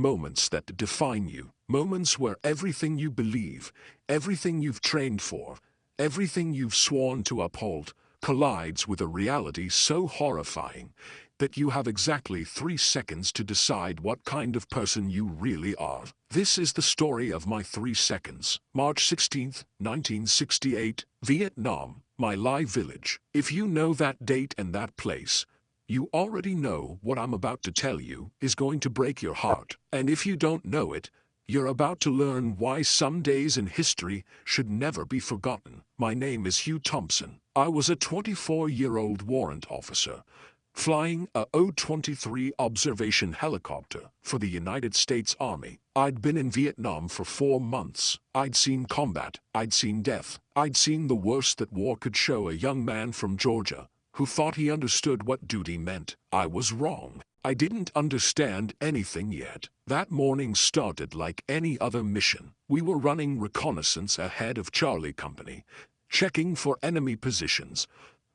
moments that define you. Moments where everything you believe, everything you've trained for, everything you've sworn to uphold, collides with a reality so horrifying that you have exactly 3 seconds to decide what kind of person you really are. This is the story of my 3 seconds. March 16, 1968, Vietnam, My Lai village. If you know that date and that place, you already know what I'm about to tell you is going to break your heart. And if you don't know it, you're about to learn why some days in history should never be forgotten. My name is Hugh Thompson. I was a 24-year-old warrant officer, flying a O-23 observation helicopter for the United States Army. I'd been in Vietnam for 4 months. I'd seen combat. I'd seen death. I'd seen the worst that war could show a young man from Georgia who thought he understood what duty meant. I was wrong. I didn't understand anything yet. That morning started like any other mission. We were running reconnaissance ahead of Charlie Company, checking for enemy positions,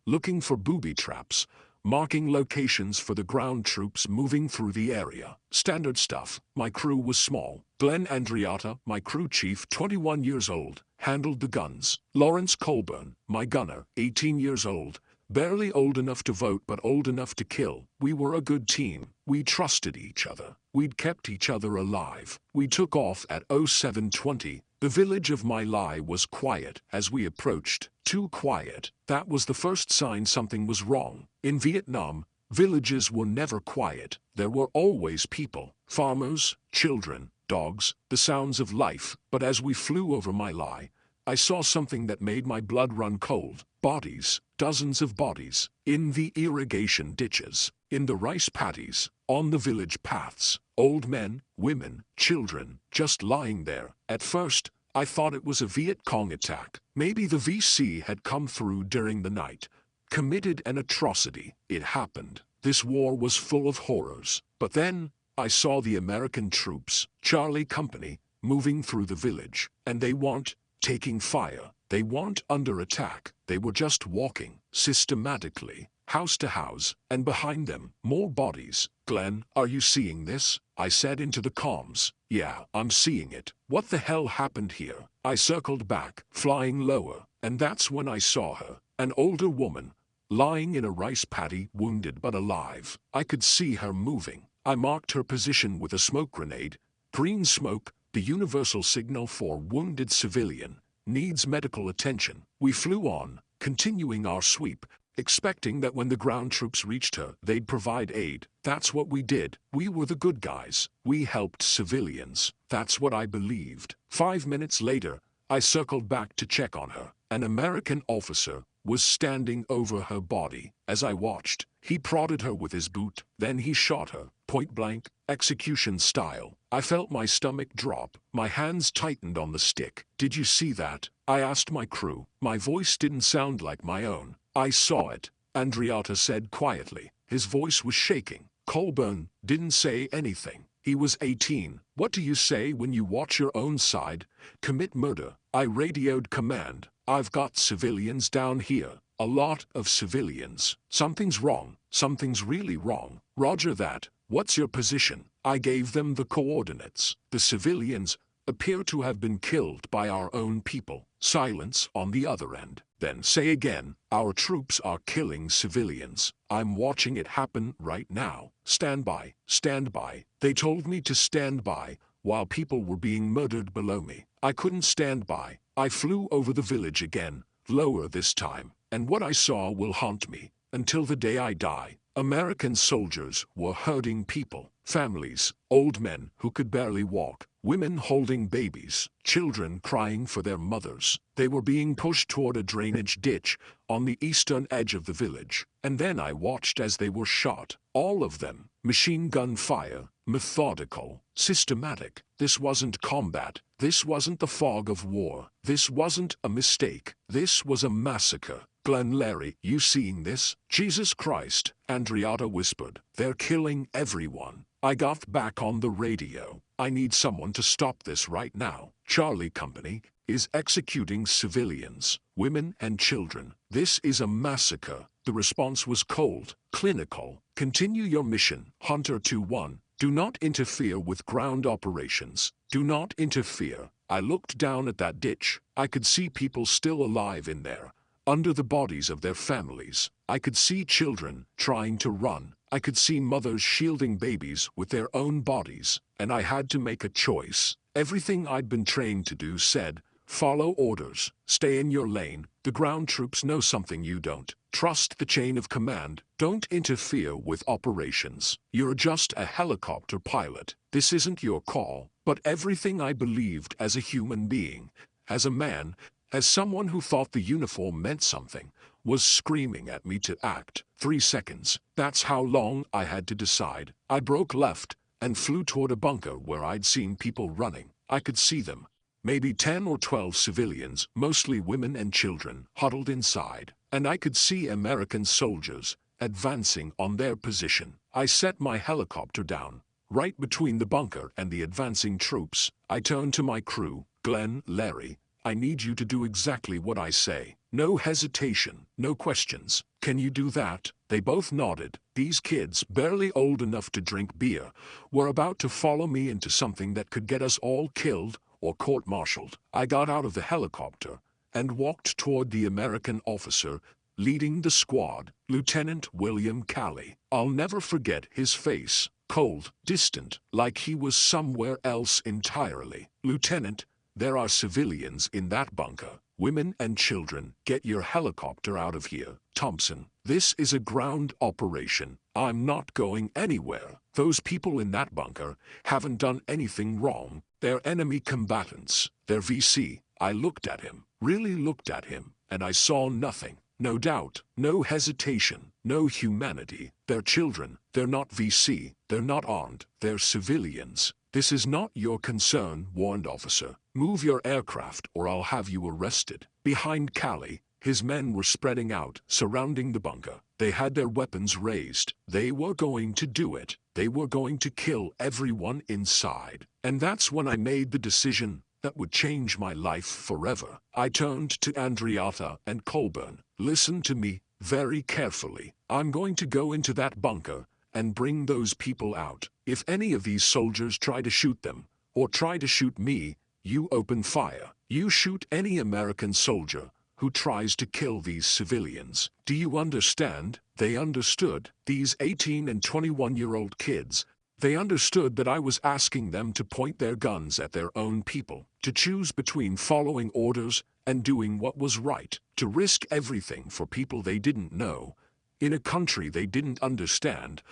looking for booby traps, marking locations for the ground troops moving through the area. Standard stuff. My crew was small. Glenn Andreatta, my crew chief, 21 years old, handled the guns. Lawrence Colburn, my gunner, 18 years old, barely old enough to vote but old enough to kill. We were a good team. We trusted each other. We'd kept each other alive. We took off at 07:20. The village of My Lai was quiet as we approached. Too quiet. That was the first sign something was wrong. In Vietnam, villages were never quiet. There were always people, farmers, children, dogs, the sounds of life. But as we flew over My Lai, I saw something that made my blood run cold. Bodies, dozens of bodies, in the irrigation ditches, in the rice paddies, on the village paths. Old men, women, children, just lying there. At first, I thought it was a Viet Cong attack. Maybe the VC had come through during the night, committed an atrocity. It happened. This war was full of horrors. But then, I saw the American troops, Charlie Company, moving through the village. And they weren't taking fire. They weren't under attack. They were just walking, systematically, house to house, and behind them, more bodies. Glenn, are you seeing this? I said into the comms. Yeah, I'm seeing it. What the hell happened here? I circled back, flying lower, and that's when I saw her, an older woman, lying in a rice paddy, wounded but alive. I could see her moving. I marked her position with a smoke grenade. Green smoke, the universal signal for wounded civilian, needs medical attention. We flew on, continuing our sweep, expecting that when the ground troops reached her, they'd provide aid. That's what we did. We were the good guys. We helped civilians. That's what I believed. 5 minutes later, I circled back to check on her. An American officer was standing over her body. As I watched, he prodded her with his boot. Then he shot her, point blank, execution style. I felt my stomach drop. My hands tightened on the stick. Did you see that? I asked my crew. My voice didn't sound like my own. I saw it, Andreatta said quietly. His voice was shaking. Colburn didn't say anything. He was 18. What do you say when you watch your own side commit murder? I radioed command. I've got civilians down here. A lot of civilians. Something's wrong. Something's really wrong. Roger that. What's your position? I gave them the coordinates. The civilians appear to have been killed by our own people. Silence on the other end. Then say again. Our troops are killing civilians. I'm watching it happen right now. Stand by. Stand by. They told me to stand by while people were being murdered below me. I couldn't stand by. I flew over the village again, lower this time, and what I saw will haunt me until the day I die. American soldiers were herding people, families, old men who could barely walk, women holding babies, children crying for their mothers. They were being pushed toward a drainage ditch on the eastern edge of the village. And then I watched as they were shot. All of them. Machine gun fire. Methodical. Systematic. This wasn't combat. This wasn't the fog of war. This wasn't a mistake. This was a massacre. Glenn, Larry, you seeing this? Jesus Christ, Andreatta whispered. They're killing everyone. I got back on the radio. I need someone to stop this right now. Charlie Company is executing civilians, women and children. This is a massacre. The response was cold, clinical. Continue your mission. Hunter 2-1, Do not interfere with ground operations. Do not interfere. I looked down at that ditch. I could see people still alive in there, under the bodies of their families. I could see children trying to run. I could see mothers shielding babies with their own bodies, and I had to make a choice. Everything I'd been trained to do said, follow orders, stay in your lane. The ground troops know something you don't. Trust the chain of command. Don't interfere with operations. You're just a helicopter pilot. This isn't your call. But everything I believed as a human being, as a man, as someone who thought the uniform meant something, was screaming at me to act. 3 seconds. That's how long I had to decide. I broke left and flew toward a bunker where I'd seen people running. I could see them. Maybe 10 or 12 civilians, mostly women and children, huddled inside. And I could see American soldiers advancing on their position. I set my helicopter down, right between the bunker and the advancing troops. I turned to my crew. Glenn, Larry, I need you to do exactly what I say. No hesitation, no questions. Can you do that? They both nodded. These kids, barely old enough to drink beer, were about to follow me into something that could get us all killed or court-martialed. I got out of the helicopter and walked toward the American officer leading the squad, Lieutenant William Calley. I'll never forget his face. Cold, distant, like he was somewhere else entirely. Lieutenant, there are civilians in that bunker. Women and children. Get your helicopter out of here. Thompson, this is a ground operation. I'm not going anywhere. Those people in that bunker haven't done anything wrong. They're enemy combatants. They're VC. I looked at him, really looked at him, and I saw nothing. No doubt, no hesitation, no humanity. They're children. They're not VC. They're not armed. They're civilians. This is not your concern, warned officer. Move your aircraft or I'll have you arrested. Behind Calley, his men were spreading out, surrounding the bunker. They had their weapons raised. They were going to do it. They were going to kill everyone inside. And that's when I made the decision that would change my life forever. I turned to Andriata and Colburn. Listen to me very carefully. I'm going to go into that bunker and bring those people out. If any of these soldiers try to shoot them, or try to shoot me, you open fire. You shoot any American soldier who tries to kill these civilians. Do you understand? They understood. These 18 and 21-year-old kids, they understood that I was asking them to point their guns at their own people, to choose between following orders and doing what was right, to risk everything for people they didn't know, in a country they didn't understand,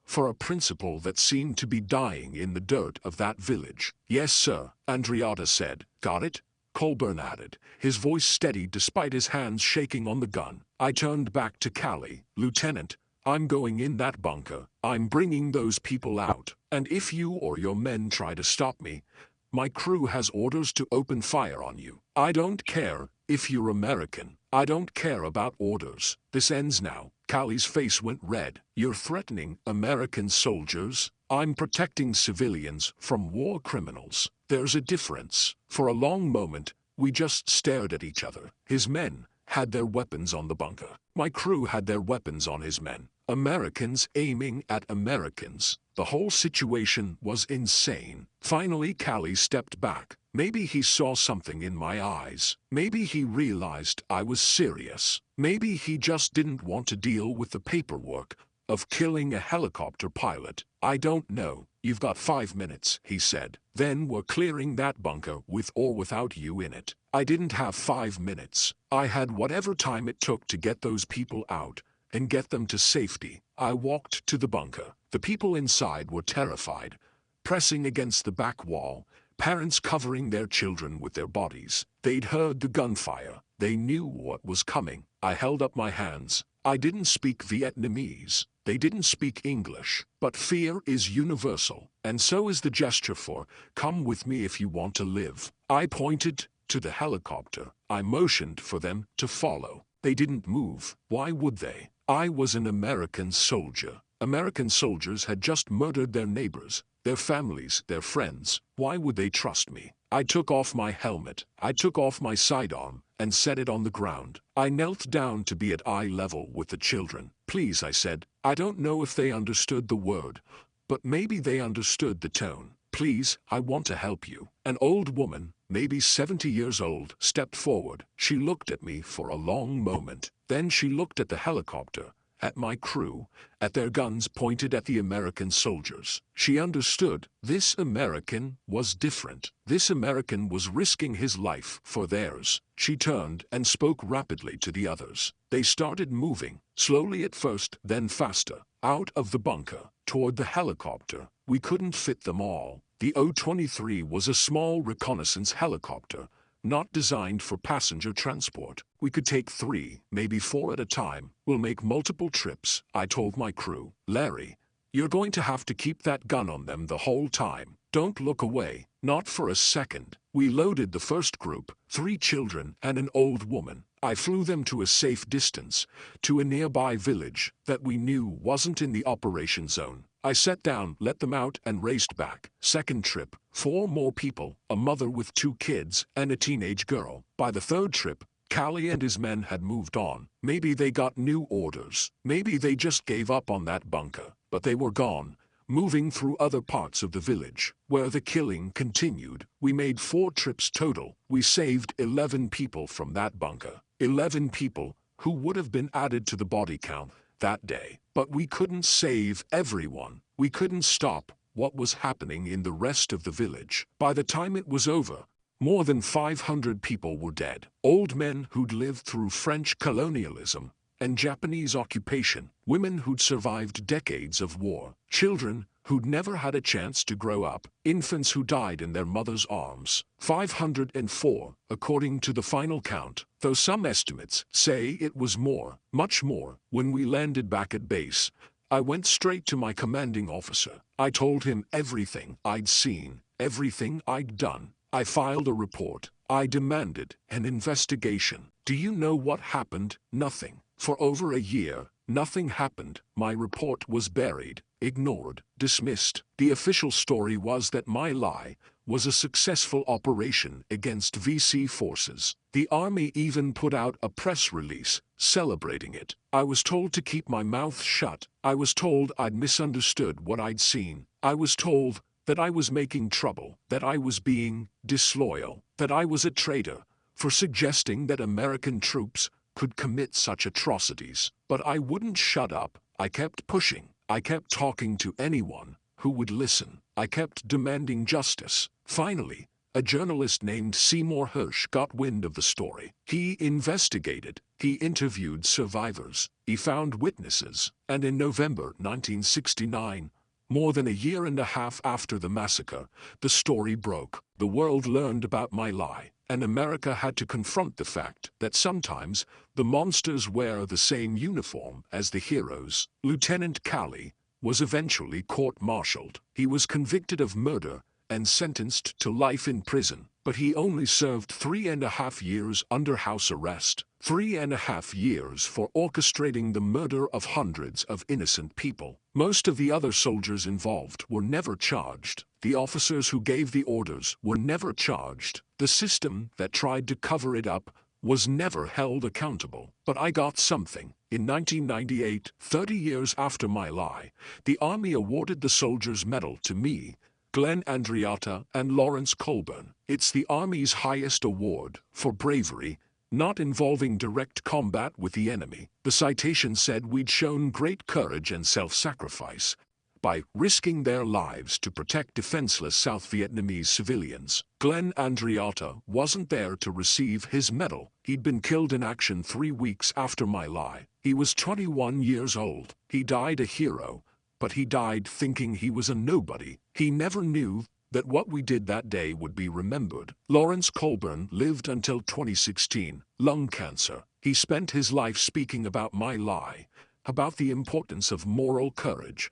for a principle that seemed to be dying in the dirt of that village. Yes, sir, Andriata said. Got it? Colburn added, his voice steady despite his hands shaking on the gun. I turned back to Calley. Lieutenant, I'm going in that bunker. I'm bringing those people out. And if you or your men try to stop me, my crew has orders to open fire on you. I don't care if you're American. I don't care about orders. This ends now. Calley's face went red. You're threatening American soldiers? I'm protecting civilians from war criminals. There's a difference. For a long moment, we just stared at each other. His men had their weapons on the bunker. My crew had their weapons on his men. Americans aiming at Americans. The whole situation was insane. Finally, Calley stepped back. Maybe he saw something in my eyes. Maybe he realized I was serious. Maybe he just didn't want to deal with the paperwork of killing a helicopter pilot. I don't know. You've got 5 minutes, he said. Then we're clearing that bunker with or without you in it. I didn't have 5 minutes. I had whatever time it took to get those people out and get them to safety. I walked to the bunker. The people inside were terrified, pressing against the back wall, parents covering their children with their bodies. They'd heard the gunfire. They knew what was coming. I held up my hands. I didn't speak Vietnamese. They didn't speak English. But fear is universal, and so is the gesture for, come with me if you want to live. I pointed to the helicopter. I motioned for them to follow. They didn't move. Why would they? I was an American soldier. American soldiers had just murdered their neighbors, their families, their friends. Why would they trust me? I took off my helmet. I took off my sidearm and set it on the ground. I knelt down to be at eye level with the children. Please, I said. I don't know if they understood the word but maybe they understood the tone. "Please, I want to help you." An old woman, maybe 70 years old, stepped forward. She looked at me for a long moment. Then she looked at the helicopter, at my crew, at their guns pointed at the American soldiers. She understood. This American was different. This American was risking his life for theirs. She turned and spoke rapidly to the others. They started moving, slowly at first, then faster, out of the bunker, toward the helicopter. We couldn't fit them all. The O-23 was a small reconnaissance helicopter, not designed for passenger transport. We could take 3, maybe 4 at a time. "We'll make multiple trips," I told my crew. "Larry, you're going to have to keep that gun on them the whole time. Don't look away, not for a second." We loaded the first group, 3 children and an old woman. I flew them to a safe distance, to a nearby village that we knew wasn't in the operation zone. I sat down, let them out, and raced back. Second trip, 4 more people, a mother with 2 kids and a teenage girl. By the third trip, Calley and his men had moved on. Maybe they got new orders. Maybe they just gave up on that bunker. But they were gone, moving through other parts of the village, where the killing continued. We made 4 trips total. We saved 11 people from that bunker. 11 people who would have been added to the body count that day. But we couldn't save everyone. We couldn't stop what was happening in the rest of the village. By the time it was over, more than 500 people were dead. Old men who'd lived through French colonialism and Japanese occupation, women who'd survived decades of war, children who'd never had a chance to grow up, infants who died in their mother's arms. 504, according to the final count, though some estimates say it was more, much more. When we landed back at base, I went straight to my commanding officer. I told him everything I'd seen, everything I'd done. I filed a report. I demanded an investigation. Do you know what happened? Nothing. For over a year, nothing happened. My report was buried, ignored, dismissed. The official story was that My Lai was a successful operation against VC forces. The army even put out a press release celebrating it. I was told to keep my mouth shut. I was told I'd misunderstood what I'd seen. I was told that I was making trouble, that I was being disloyal, that I was a traitor for suggesting that American troops could commit such atrocities. But I wouldn't shut up. I kept pushing. I kept talking to anyone who would listen. I kept demanding justice. Finally, a journalist named Seymour Hirsch got wind of the story. He investigated. He interviewed survivors. He found witnesses. And in November 1969, more than a year and a half after the massacre, the story broke. The world learned about My Lai, and America had to confront the fact that sometimes the monsters wear the same uniform as the heroes. Lieutenant Calley was eventually court-martialed. He was convicted of murder and sentenced to life in prison, but he only served 3.5 years under house arrest. 3.5 years for orchestrating the murder of hundreds of innocent people. Most of the other soldiers involved were never charged. The officers who gave the orders were never charged. The system that tried to cover it up was never held accountable. But I got something. In 1998, 30 years after My Lai, the Army awarded the Soldier's Medal to me, Glenn Andreatta, and Lawrence Colburn. It's the Army's highest award for bravery, not involving direct combat with the enemy. The citation said we'd shown great courage and self-sacrifice by risking their lives to protect defenseless South Vietnamese civilians. Glenn Andreatta wasn't there to receive his medal. He'd been killed in action 3 weeks after My Lai. He was 21 years old. He died a hero, but he died thinking he was a nobody. He never knew that what we did that day would be remembered. Lawrence Colburn lived until 2016, lung cancer. He spent his life speaking about My Lai, about the importance of moral courage,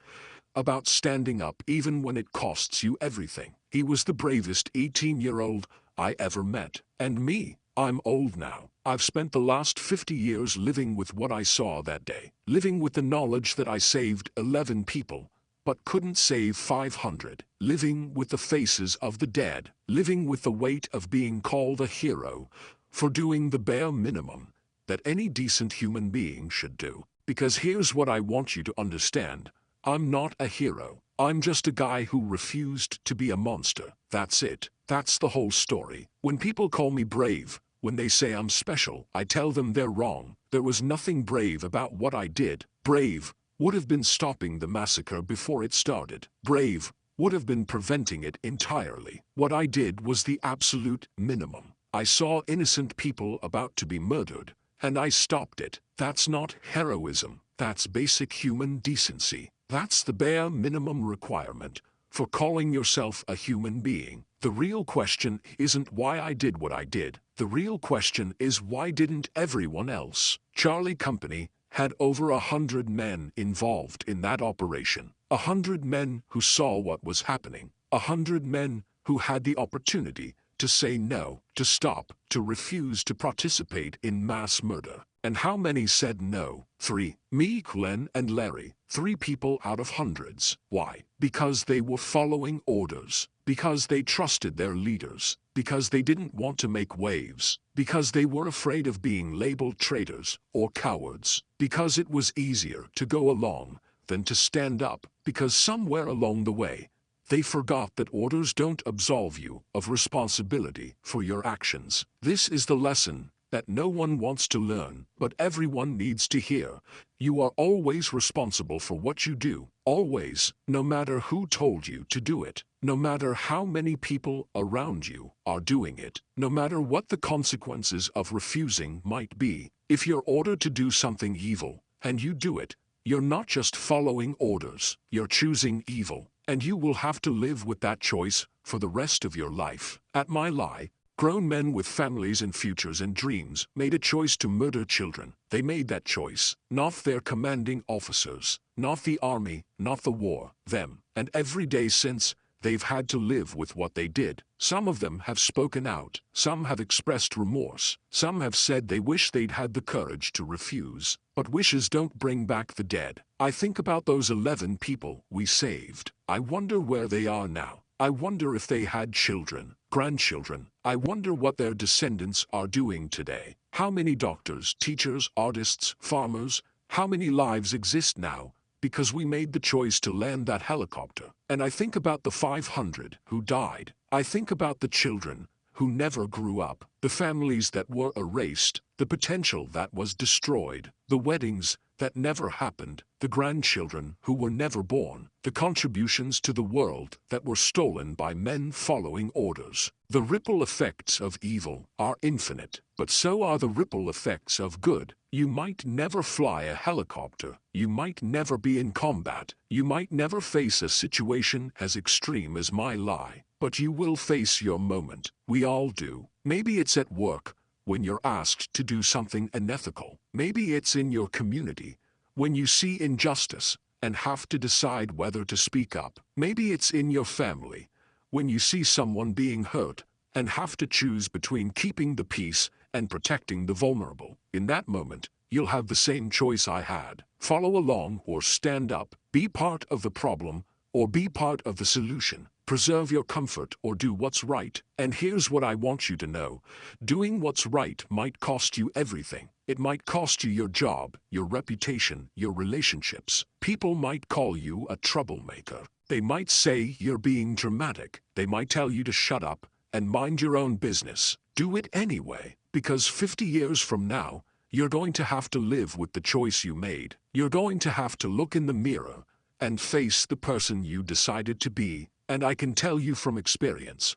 about standing up even when it costs you everything. He was the bravest 18-year-old I ever met. And me, I'm old now. I've spent the last 50 years living with what I saw that day, living with the knowledge that I saved 11 people, but couldn't save 500, living with the faces of the dead, living with the weight of being called a hero for doing the bare minimum that any decent human being should do. Because here's what I want you to understand. I'm not a hero. I'm just a guy who refused to be a monster. That's it. That's the whole story. When people call me brave, when they say I'm special, I tell them they're wrong. There was nothing brave about what I did. Brave would have been stopping the massacre before it started. Brave would have been preventing it entirely. What I did was the absolute minimum. I saw innocent people about to be murdered, and I stopped it. That's not heroism. That's basic human decency. That's the bare minimum requirement for calling yourself a human being. The real question isn't why I did what I did. The real question is why didn't everyone else? Charlie Company had over 100 men involved in that operation. 100 men who saw what was happening. 100 men who had the opportunity to say no, to stop, to refuse to participate in mass murder. And how many said no? 3. Me, Glenn, and Larry. 3 people out of hundreds. Why? Because they were following orders. Because they trusted their leaders. Because they didn't want to make waves. Because they were afraid of being labeled traitors or cowards. Because it was easier to go along than to stand up. Because somewhere along the way, they forgot that orders don't absolve you of responsibility for your actions. This is the lesson that no one wants to learn, but everyone needs to hear. You are always responsible for what you do. Always, no matter who told you to do it. No matter how many people around you are doing it. No matter what the consequences of refusing might be. If you're ordered to do something evil, and you do it, you're not just following orders, you're choosing evil. And you will have to live with that choice for the rest of your life. At My Lai, grown men with families and futures and dreams made a choice to murder children. They made that choice, not their commanding officers, not the army, not the war, them. And every day since, they've had to live with what they did. Some of them have spoken out. Some have expressed remorse. Some have said they wish they'd had the courage to refuse. But wishes don't bring back the dead. I think about those 11 people we saved. I wonder where they are now. I wonder if they had children, grandchildren. I wonder what their descendants are doing today. How many doctors, teachers, artists, farmers, how many lives exist now because we made the choice to land that helicopter? And I think about the 500 who died. I think about the children who never grew up, the families that were erased, the potential that was destroyed, the weddings that never happened, the grandchildren who were never born, the contributions to the world that were stolen by men following orders. The ripple effects of evil are infinite, but so are the ripple effects of good. You might never fly a helicopter, you might never be in combat, you might never face a situation as extreme as My Lai, but you will face your moment. We all do. Maybe it's at work, when you're asked to do something unethical. Maybe it's in your community, when you see injustice and have to decide whether to speak up. Maybe it's in your family, when you see someone being hurt and have to choose between keeping the peace and protecting the vulnerable. In that moment, you'll have the same choice I had. Follow along or stand up, be part of the problem or be part of the solution. Preserve your comfort or do what's right. And here's what I want you to know. Doing what's right might cost you everything. It might cost you your job, your reputation, your relationships. People might call you a troublemaker. They might say you're being dramatic. They might tell you to shut up and mind your own business. Do it anyway, because 50 years from now, you're going to have to live with the choice you made. You're going to have to look in the mirror and face the person you decided to be. And I can tell you from experience,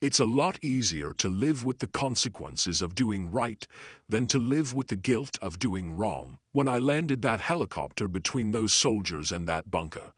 it's a lot easier to live with the consequences of doing right than to live with the guilt of doing wrong. When I landed that helicopter between those soldiers and that bunker,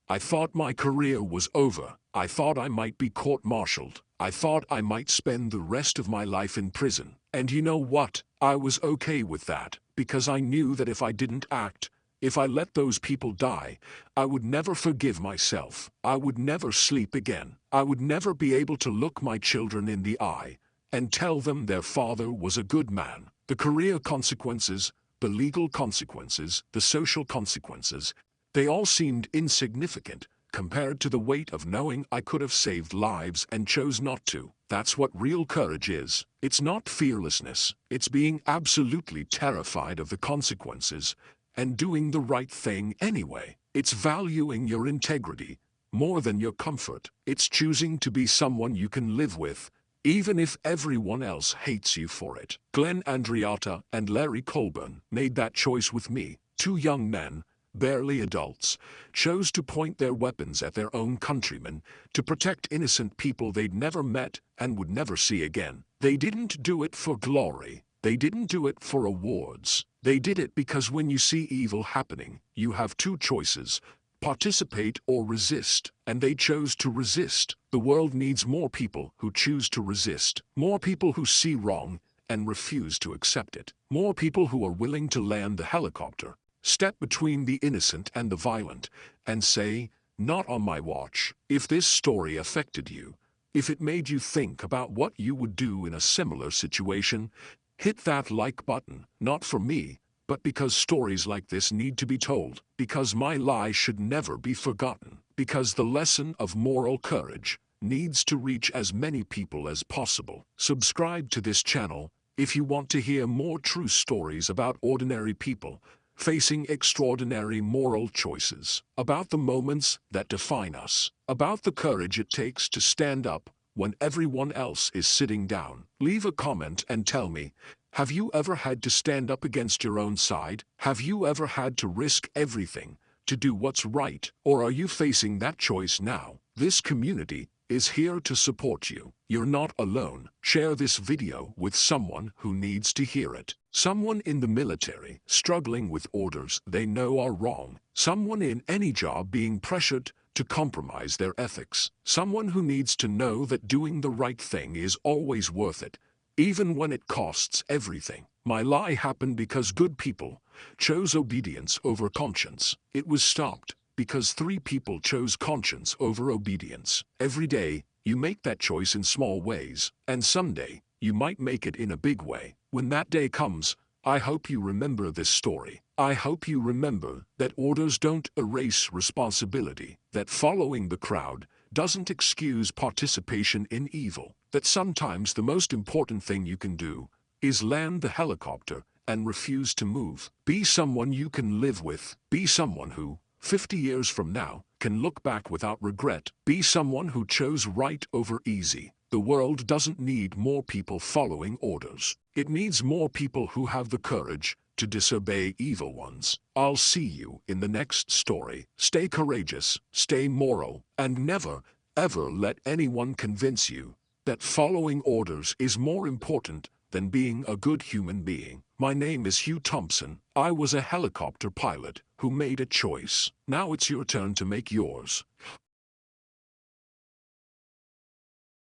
I thought my career was over. I thought I might be court-martialed. I thought I might spend the rest of my life in prison. And you know what? I was okay with that, because I knew that if I didn't act, if I let those people die, I would never forgive myself. I would never sleep again. I would never be able to look my children in the eye and tell them their father was a good man. The career consequences, the legal consequences, the social consequences, they all seemed insignificant compared to the weight of knowing I could have saved lives and chose not to. That's what real courage is. It's not fearlessness. It's being absolutely terrified of the consequences and doing the right thing anyway. It's valuing your integrity more than your comfort. It's choosing to be someone you can live with, even if everyone else hates you for it. Glenn Andreatta and Larry Colburn made that choice with me. Two young men, barely adults, chose to point their weapons at their own countrymen to protect innocent people they'd never met and would never see again. They didn't do it for glory. They didn't do it for awards. They did it because when you see evil happening, you have two choices: participate or resist, and they chose to resist. The world needs more people who choose to resist, more people who see wrong and refuse to accept it, more people who are willing to land the helicopter, step between the innocent and the violent, and say, "Not on my watch." If this story affected you, if it made you think about what you would do in a similar situation, hit that like button, not for me, but because stories like this need to be told, because My Lai should never be forgotten, because the lesson of moral courage needs to reach as many people as possible. Subscribe to this channel if you want to hear more true stories about ordinary people facing extraordinary moral choices, about the moments that define us, about the courage it takes to stand up when everyone else is sitting down. Leave a comment and tell me, have you ever had to stand up against your own side? Have you ever had to risk everything to do what's right? Or are you facing that choice now? This community is here to support you. You're not alone. Share this video with someone who needs to hear it. Someone in the military struggling with orders they know are wrong. Someone in any job being pressured to compromise their ethics. Someone who needs to know that doing the right thing is always worth it, even when it costs everything. My Lai happened because good people chose obedience over conscience. It was stopped because 3 people chose conscience over obedience. Every day, you make that choice in small ways, and someday, you might make it in a big way. When that day comes, I hope you remember this story. I hope you remember that orders don't erase responsibility, that following the crowd doesn't excuse participation in evil, that sometimes the most important thing you can do is land the helicopter and refuse to move. Be someone you can live with. Be someone who, 50 years from now, can look back without regret. Be someone who chose right over easy. The world doesn't need more people following orders. It needs more people who have the courage to disobey evil ones. I'll see you in the next story. Stay courageous, stay moral, and never, ever let anyone convince you that following orders is more important than being a good human being. My name is Hugh Thompson. I was a helicopter pilot who made a choice. Now it's your turn to make yours.